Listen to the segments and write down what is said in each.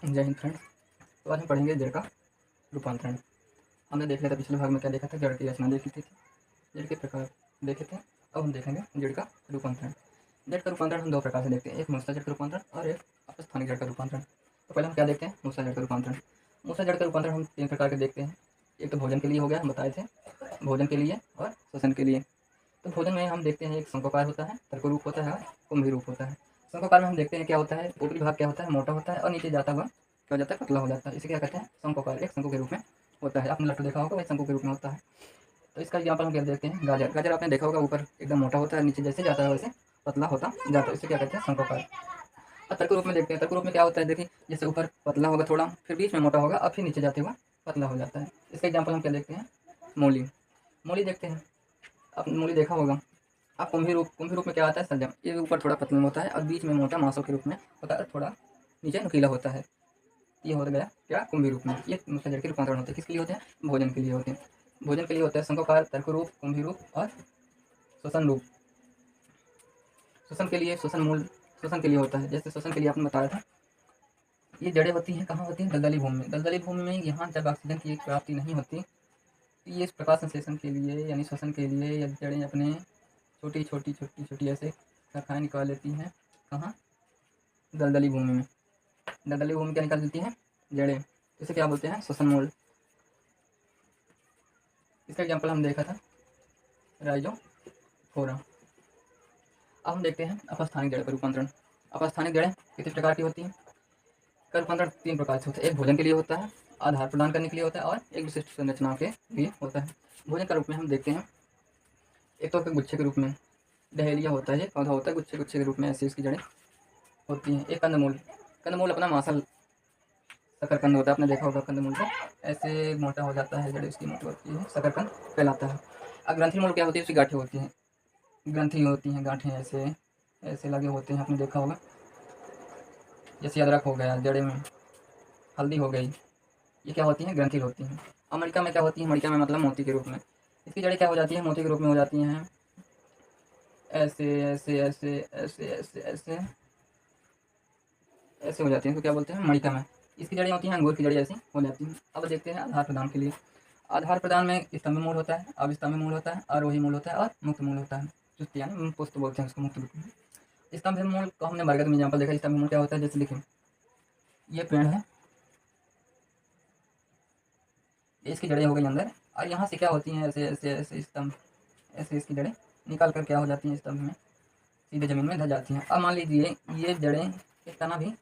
जय हिंद फ्रेंड्स। तो आज हम पढ़ेंगे जड़ का रूपांतरण। हमने देख लिया था पिछले भाग में, क्या देखा था, जड़ की रचना देखी थी, जड़ के प्रकार देखे थे। अब हम देखेंगे जड़ का रूपांतरण। जड़ का रूपांतरण हम दो प्रकार से देखते हैं, एक मूसला जड़ का रूपांतरण और एक अपस्थानिक जड़ का रूपांतरण। तो पहले हम क्या देखते हैं, मूसला जड़ का रूपांतरण। मूसला जड़ का रूपांतरण हम तीन प्रकार के देखते हैं। एक तो भोजन के लिए हो गया, हम बताए थे, भोजन के लिए और श्वसन के लिए। तो भोजन में हम देखते हैं एक शंकोकार होता है, तर्क रूप होता है और कुंभी रूप होता है। शंकोकार में हम देखते हैं क्या होता है, ऊपरी भाग क्या होता है, मोटा होता है और नीचे जाता हुआ क्या हो जाता है, पतला हो जाता है। इसे क्या कहते हैं, शंकोकार। एक शंकु के रूप में होता है, आपने लट्टू देखा होगा, वही शंकु के रूप में होता है। तो इसका एग्जाम्पल हम क्या देखते हैं, गाजर। गाजर आपने देखा होगा, ऊपर एकदम मोटा होता है, नीचे जैसे जाता है वैसे पतला होता जाता है। इसे क्या कहते हैं, शंकोकार। और तर्क रूप में देखते हैं, तर्क रूप में क्या होता है, देखिए जैसे ऊपर पतला होगा थोड़ा, फिर बीच में मोटा होगा और फिर नीचे जाते हुआ पतला हो जाता है। इसका एग्जाम्पल हम क्या देखते हैं, मूली। मूली देखते हैं, आपने मूली देखा होगा। अब कुंभी रूप में क्या आता है, सलजम। ये ऊपर थोड़ा पतला होता है और बीच में मोटा मांसों के रूप में होता है, थोड़ा नीचे नुकीला होता है। ये हो गया क्या, कुंभी रूप में। ये मूसला जड़ के रूपांतरण होते हैं। किसके लिए होते हैं, भोजन के लिए होते हैं। भोजन के लिए होता है शंकोकार, तर्क रूप, कुंभी रूप और श्वसन रूप। श्वसन के लिए श्वसन मूल श्वसन के लिए होता है। जैसे श्वसन के लिए आपने बताया था, ये जड़ें होती हैं, कहाँ होती हैं, दलदली भूमि में। दलदली भूमि में यहाँ जब ऑक्सीजन की प्राप्ति नहीं होती, तो ये इस प्रकाश संश्लेषण के लिए यानी श्वसन के लिए ये जड़ें अपने छोटी ऐसे शाखाएँ निकाल लेती हैं। कहाँ, दलदली भूमि में। दलदली भूमि क्या निकाल देती हैं, जड़ें। इसे क्या बोलते हैं, श्वसन मूल। इसका एग्जाम्पल हम देखा था, राइजोफोरा। अब हम देखते हैं अपस्थानिक जड़ का रूपांतरण। अपस्थानिक जड़ें कितने प्रकार की होती हैं, का रूपांतरण तीन प्रकार से होता है। एक भोजन के लिए होता है, आधार प्रदान करने के लिए होता है और एक विशिष्ट संरचना के लिए होता है। भोजन का रूप में हम देखते हैं, एक तो गुच्छे के रूप में डहेलिया होता है, पौधा होता है, गुच्छे गुच्छे के रूप में ऐसी इसकी जड़ें होती हैं। एक कंदमूल। कंदमूल अपना मांसल शकरकंद होता है, आपने देखा होगा कंदमूल को, ऐसे मोटा हो जाता है, जड़ इसकी मोटी होती है, शकरकंद कहलाता है। अब ग्रंथि मूल क्या होती है, उसकी गांठें होती हैं, ग्रंथि होती हैं, गांठें ऐसे ऐसे लगे होते हैं, आपने देखा होगा। जैसे अदरक हो गया, जड़े में हल्दी हो गई, ये क्या होती हैं, ग्रंथि होती हैं। और मणिका में क्या होती है, मणिका में मतलब मोती के रूप में। इसकी जड़ें क्या हो जाती हैं, मोती के रूप में हो जाती हैं, ऐसे ऐसे ऐसे ऐसे ऐसे ऐसे ऐसे हो जाती हैं, तो क्या बोलते हैं, मणिका में। इसकी जड़ें होती हैं, अंगूर की जड़ें ऐसी हो जाती हैं। अब देखते हैं आधार प्रदान के लिए। आधार प्रदान में स्तंभ मूल होता है, अविस्तंभ मूल होता है, आरोही मूल होता है और मुक्त मूल होता है। चुस्त यानी पुष्ट बोलते हैं उसको, मुक्त रूप में। स्तंभ मूल को हमने बरगद में एग्जाम्पल देखा। स्तंभ मूल क्या होता है, जैसे लिखें, ये पेड़ है, इसकी जड़ें हो गई अंदर, और यहाँ से क्या होती हैं, ऐसे ऐसे ऐसे स्तंभ, ऐसे इसकी जड़ें निकाल कर क्या हो जाती हैं, स्तंभ में सीधे ज़मीन में धस जाती हैं। अब मान लीजिए ये जड़ें, एक तना भी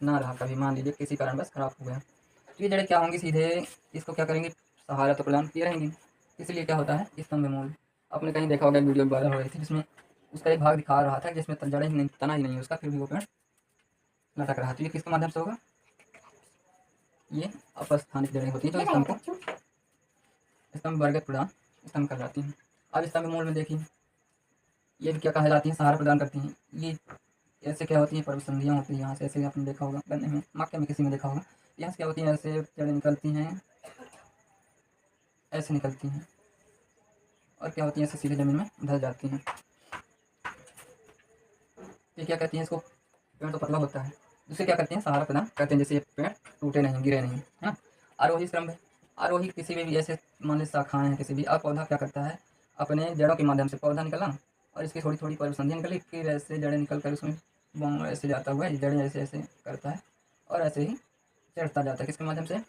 ना रहा, कभी मान लीजिए किसी कारणवश खराब हो गया, तो ये जड़ें क्या होंगी, सीधे इसको क्या करेंगी, सहारा तो प्रदान किए रहेंगी। इसलिए क्या होता है, स्तंभ मूल। आपने कहीं देखा होगा, वीडियो वायरल हो रही थी, जिसमें उसका एक भाग दिखा रहा था जिसमें जड़ें ही नहीं, तना ही नहीं है उसका, फिर भी वो पेड़ लटक रहा। तो ये किसके माध्यम से होगा, ये अपस्थानिक जड़ें होती हैं, जो स्तंभ को, स्तंभ बरगद प्रदान स्तंभ कर जाती हैं। अब स्तंभ मूल में देखिए, ये भी क्या कहा जाती हैं, सहारा प्रदान करती हैं। ये ऐसे क्या होती हैं, पर्वसंधियाँ होती हैं, यहाँ से ऐसे आपने देखा होगा, गन्ने में, मक्के में किसी में देखा होगा। यहाँ से क्या होती हैं, ऐसे जड़ें निकलती हैं, ऐसे निकलती हैं, और क्या होती हैं, ऐसे सीधे ज़मीन में धस जाती हैं। ये क्या कहती हैं, इसको, पेड़ तो पतला होता है, दूसरे क्या करते हैं, सहारा प्रदान करते हैं, जैसे ये पेड़ टूटे नहीं, गिरे नहीं, है ना। आरोही स्तंभ है, आरोही किसी भी ऐसे मान लीजिए शाखाएँ हैं किसी भी, और पौधा क्या करता है, अपने जड़ों के माध्यम से पौधा निकला और इसकी थोड़ी थोड़ी पर्वसंधियाँ निकली, फिर ऐसे जड़ें निकल कर उसमें ऐसे जाता हुआ जड़ें ऐसे ऐसे करता है और ऐसे ही चढ़ता जाता है, किसके माध्यम से,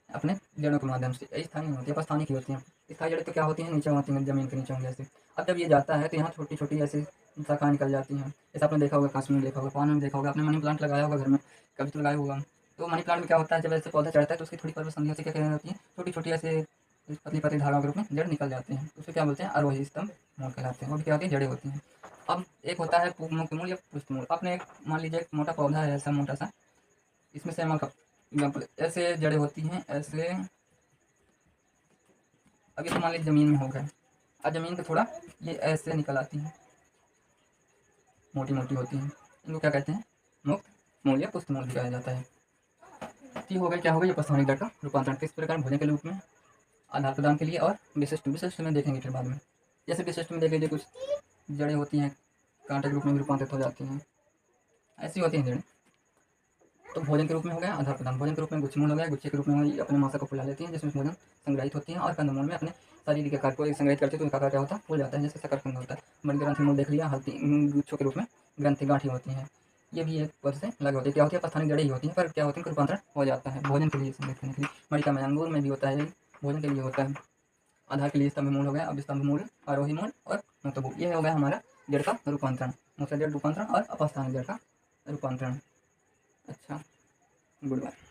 अपने जड़ों के माध्यम से। स्थानीय होती है, अपस्थानिक की होती हैं। स्थायी जड़ें तो क्या होती हैं, नीचे होती हैं, ज़मीन के नीचे होंगी ऐसे। अब जब ये जाता है तो यहाँ छोटी छोटी ऐसी शाखाएँ निकल जाती हैं। जैसे आपने देखा होगा, काश्मीर में देखा होगा, पान में देखा होगा, आपने मनी प्लांट लगाया होगा घर में, कभी तो लगाया होगा। तो मनी प्लांट में क्या होता है, जब ऐसे पौधा चढ़ता है तो उसकी थोड़ी पर्वसंधियों से क्या कहने होती है, छोटी छोटी ऐसे पतली पतली धाराओं के रूप में जड़ निकल जाते हैं, तो उसे क्या बोलते हैं, आरोही स्तंभ मूल कहलाते हैं। वो भी क्या होती है, जड़ें होती हैं। अब एक होता है मुख्य मूल या पुष्ट मूल। आपने एक मान लीजिए एक मोटा पौधा है ऐसा मोटा सा, इसमें से का एग्जाम्पल, ऐसे जड़ें होती हैं, ऐसे। अब ये तो मान लीजिए ज़मीन में हो गए, अब ज़मीन पे थोड़ा ये ऐसे निकल आती हैं, मोटी मोटी होती हैं, इनको क्या कहते हैं, मुक्त मूल या पुष्ट मूल भी कहा जाता है। तो ये हो गया, क्या होगा, ये अपस्थानिक जड़ का रूपांतरण। किस प्रकार, भोजन के रूप में, आधार प्रदान के लिए और विशिष्ट। विशिष्ट में देखेंगे फिर बाद में। जैसे विशिष्ट में देख लीजिए, कुछ जड़ें होती हैं कांटे के रूप में भी रूपांतरित हो जाती हैं, ऐसी होती हैं जड़ें। तो भोजन के रूप में हो गया आधार प्रदान, भोजन के रूप में गुच्छमूल हो गया, गुच्छे के रूप में ये अपने मासा को फुला लेती है जिसमें भोजन संग्रहित होती है, और कंदमूल में अपने शारीरिक आकार को संग्रहित करते हैं, तो उनका आकार क्या होता है, फूल जाता है, जैसे शकरकंद होता है। मणि ग्रंथि मूल देख लिया, हल्दी गुच्छों के रूप में ग्रंथि गांठी होती हैं, ये भी एक वर्ष से अलग होती है, क्या होती है, अपस्थानिक जड़ें ही होती हैं, पर क्या होती है, रूपांतरण हो जाता है भोजन के लिए संग्रहित करने के लिए। मणिका में अंगूर में भी होता है, भोजन के लिए होता है। आधार के लिए स्तंभ मूल हो गया, अब स्तंभ मूल, आरोही मूल और मूत्रमूल, ये हो गया हमारा जड़ का रूपांतरण, मूत्र जड़ रूपांतरण और अपस्थानिक जड़ का रूपांतरण। अच्छा, गुड बाय।